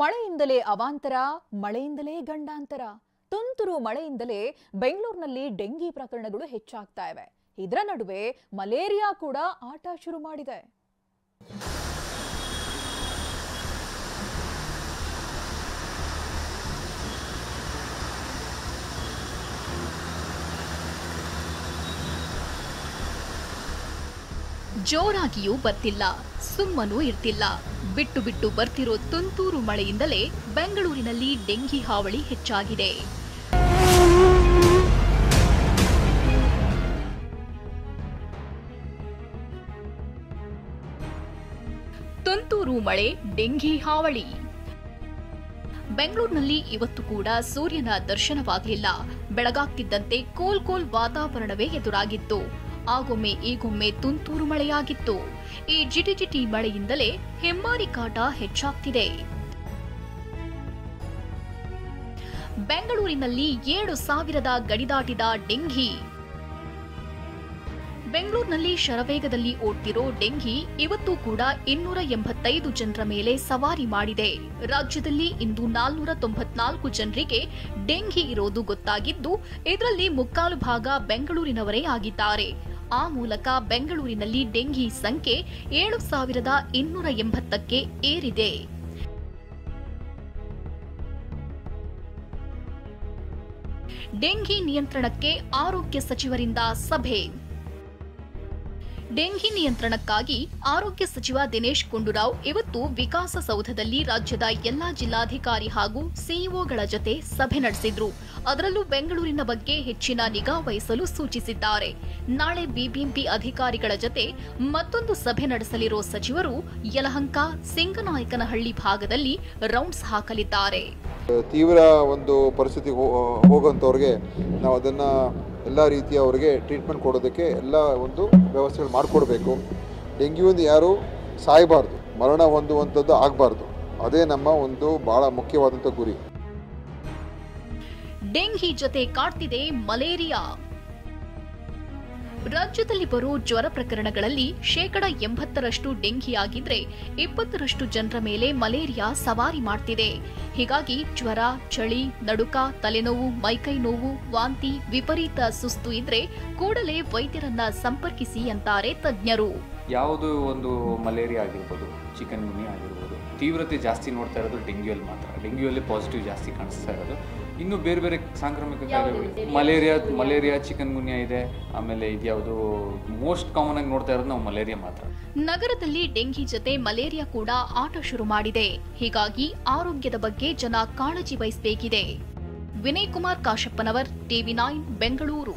ಮಳೆಯಿಂದಲೇ ಅವಾಂತರ, ಮಳೆಯಿಂದಲೇ ಗಂಡಾಂತರ. ತುಂತುರು ಮಳೆಯಿಂದಲೇ ಬೆಂಗಳೂರಿನಲ್ಲಿ ಡೆಂಗಿ ಪ್ರಕರಣಗಳು ಹೆಚ್ಚಾಗ್ತಾ ಇವೆ. ಇದರ ನಡುವೆ ಮಲೇರಿಯಾ ಕೂಡ ಆಟ ಶುರು ಮಾಡಿದೆ. ಜೋರಾಗಿಯೂ ಬರ್ತಿಲ್ಲ, ಸುಮ್ಮನೂ ಇರ್ತಿಲ್ಲ. ಬಿಟ್ಟು ಬಿಟ್ಟು ಬರ್ತಿರೋ ತುಂತೂರು ಮಳೆಯಿಂದಲೇ ಬೆಂಗಳೂರಿನಲ್ಲಿ ಡೆಂಗಿ ಹಾವಳಿ ಹೆಚ್ಚಾಗಿದೆ. ತುಂತೂರು ಮಳೆ, ಡೆಂಗಿ ಹಾವಳಿ. ಬೆಂಗಳೂರಿನಲ್ಲಿ ಇವತ್ತು ಕೂಡ ಸೂರ್ಯನ ದರ್ಶನವಾಗಲಿಲ್ಲ. ಬೆಳಗಾಗ್ತಿದ್ದಂತೆ ಕೋಲ್ ವಾತಾವರಣವೇ ಎದುರಾಗಿತ್ತು. ಆಗೊಮ್ಮೆ ಈಗೊಮ್ಮೆ ತುಂತೂರು ಮಳೆಯಾಗಿತ್ತು. ಈ ಜಿಟಿ ಮಳೆಯಿಂದಲೇ ಹೆಮ್ಮಾರಿ ಕಾಟ ಹೆಚ್ಚಾಗ್ತಿದೆ. ಬೆಂಗಳೂರಿನಲ್ಲಿ 7,000 ಗಡಿ ದಾಟಿದ ಡೆಂಗಿ. ಬೆಂಗಳೂರಿನಲ್ಲಿ ಶರವೇಗದಲ್ಲಿ ಓಡ್ತಿರೋ ಡೆಂಗಿ ಇವತ್ತು ಕೂಡ 285 ಜನರ ಮೇಲೆ ಸವಾರಿ ಮಾಡಿದೆ. ರಾಜ್ಯದಲ್ಲಿ ಇಂದು 494 ಜನರಿಗೆ ಡೆಂಗಿ ಇರೋದು ಗೊತ್ತಾಗಿದ್ದು, ಇದರಲ್ಲಿ ಮುಕ್ಕಾಲು ಭಾಗ ಬೆಂಗಳೂರಿನವರೇ ಆಗಿದ್ದಾರೆ. ಆ ಮೂಲಕ ಬೆಂಗಳೂರಿನಲ್ಲಿ ಡೆಂಗಿ ಸಂಖ್ಯೆ 7,280ಕ್ಕೆ ಏರಿದೆ. ಡೆಂಗಿ ನಿಯಂತ್ರಣಕ್ಕೆ ಆರೋಗ್ಯ ಸಚಿವರಿಂದ ಸಭೆ. ಡೆಂಗಿ ನಿಯಂತ್ರಣಕ್ಕಾಗಿ ಆರೋಗ್ಯ ಸಚಿವ ದಿನೇಶ್ ಗುಂಡೂರಾವ್ ಇವತ್ತು ವಿಕಾಸಸೌಧದಲ್ಲಿ ರಾಜ್ಯದ ಎಲ್ಲಾ ಜಿಲ್ಲಾಧಿಕಾರಿ ಹಾಗೂ ಸಿಇಒಗಳ ಜೊತೆ ಸಭೆ ನಡೆಸಿದ್ರು. ಅದರಲ್ಲೂ ಬೆಂಗಳೂರಿನ ಬಗ್ಗೆ ಹೆಚ್ಚಿನ ನಿಗಾ ವಹಿಸಲು ಸೂಚಿಸಿದ್ದಾರೆ. ನಾಳೆ ಬಿಬಿಎಂಪಿ ಅಧಿಕಾರಿಗಳ ಜೊತೆ ಮತ್ತೊಂದು ಸಭೆ ನಡೆಸಲಿರೋ ಸಚಿವರು ಯಲಹಂಕ, ಸಿಂಗನಾಯಕನಹಳ್ಳಿ ಭಾಗದಲ್ಲಿ ರೌಂಡ್ಸ್ ಹಾಕಲಿದ್ದಾರೆ. ತೀವ್ರ ಒಂದು ಪರಿಸ್ಥಿತಿ ಹೋಗುವಂಥವ್ರಿಗೆ ನಾವು ಅದನ್ನು ಎಲ್ಲ ರೀತಿಯ ಅವರಿಗೆ ಟ್ರೀಟ್ಮೆಂಟ್ ಕೊಡೋದಕ್ಕೆ ಎಲ್ಲ ಒಂದು ವ್ಯವಸ್ಥೆಗಳು ಮಾಡಿಕೊಡ್ಬೇಕು. ಡೆಂಗ್ಯೂಯಿಂದ ಯಾರು ಸಾಯಬಾರ್ದು, ಮರಣ ಹೊಂದುವಂಥದ್ದು ಆಗಬಾರ್ದು. ಅದೇ ನಮ್ಮ ಒಂದು ಬಹಳ ಮುಖ್ಯವಾದಂಥ ಗುರಿ. ಡೆಂಗಿ ಜೊತೆ ಕಾಡ್ತಿದೆ ಮಲೇರಿಯಾ. ರಾಜ್ಯದಲ್ಲಿ ಬರೋ ಜ್ವರ ಪ್ರಕರಣಗಳಲ್ಲಿ 80% ಡೆಂಗಿಯಾಗಿದ್ರೆ 20% ಜನರ ಮೇಲೆ ಮಲೇರಿಯಾ ಸವಾರಿ ಮಾಡ್ತಿದೆ. ಹೀಗಾಗಿ ಜ್ವರ, ಚಳಿ, ನಡುಕ, ತಲೆನೋವು, ಮೈಕೈ ನೋವು, ವಾಂತಿ, ವಿಪರೀತ ಸುಸ್ತು ಇದ್ರೆ ಕೂಡಲೇ ವೈದ್ಯರನ್ನ ಸಂಪರ್ಕಿಸಿ ಅಂತಾರೆ ತಜ್ಞರು. ಯಾವುದು ಒಂದು ಮಲೇರಿಯಾ ಆಗಿರ್ಬೋದು, ಚಿಕನ್ ಗುನ್ಯಾ ಆಗಿರ್ಬೋದು, ತೀವ್ರತೆ ಜಾಸ್ತಿ ನೋಡ್ತಾ ಇರೋದು ಡೆಂಗ್ಯೂಯಲ್ಲಿ ಮಾತ್ರ. ಡೆಂಗ್ಯೂಯಲ್ಲಿ ಪಾಸಿಟಿವ್ ಜಾಸ್ತಿ ಕಾಣಿಸ್ತಾ ಇರೋದು. ಇನ್ನು ಬೇರೆ ಬೇರೆ ಸಾಂಕ್ರಾಮಿಕ ಕಾಯಿಲೆಗಳು ಮಲೇರಿಯಾ, ಚಿಕನ್ ಗುನ್ಯಾ ಇದೆ. ಆಮೇಲೆ ಇದ್ಯಾವುದು ಮೋಸ್ಟ್ ಕಾಮನ್ ಆಗಿ ನೋಡ್ತಾ ಇರೋದು ನಾವು ಮಲೇರಿಯಾ ಮಾತ್ರ. ನಗರದಲ್ಲಿ ಡೆಂಗಿ ಜೊತೆ ಮಲೇರಿಯಾ ಕೂಡ ಆಟ ಶುರು ಮಾಡಿದೆ. ಹೀಗಾಗಿ ಆರೋಗ್ಯದ ಬಗ್ಗೆ ಜನ ಕಾಳಜಿ ವಹಿಸಬೇಕಿದೆ. ವಿನಯ್ ಕುಮಾರ್ ಕಾಶಪ್ಪನವರ್, TV9 ಬೆಂಗಳೂರು.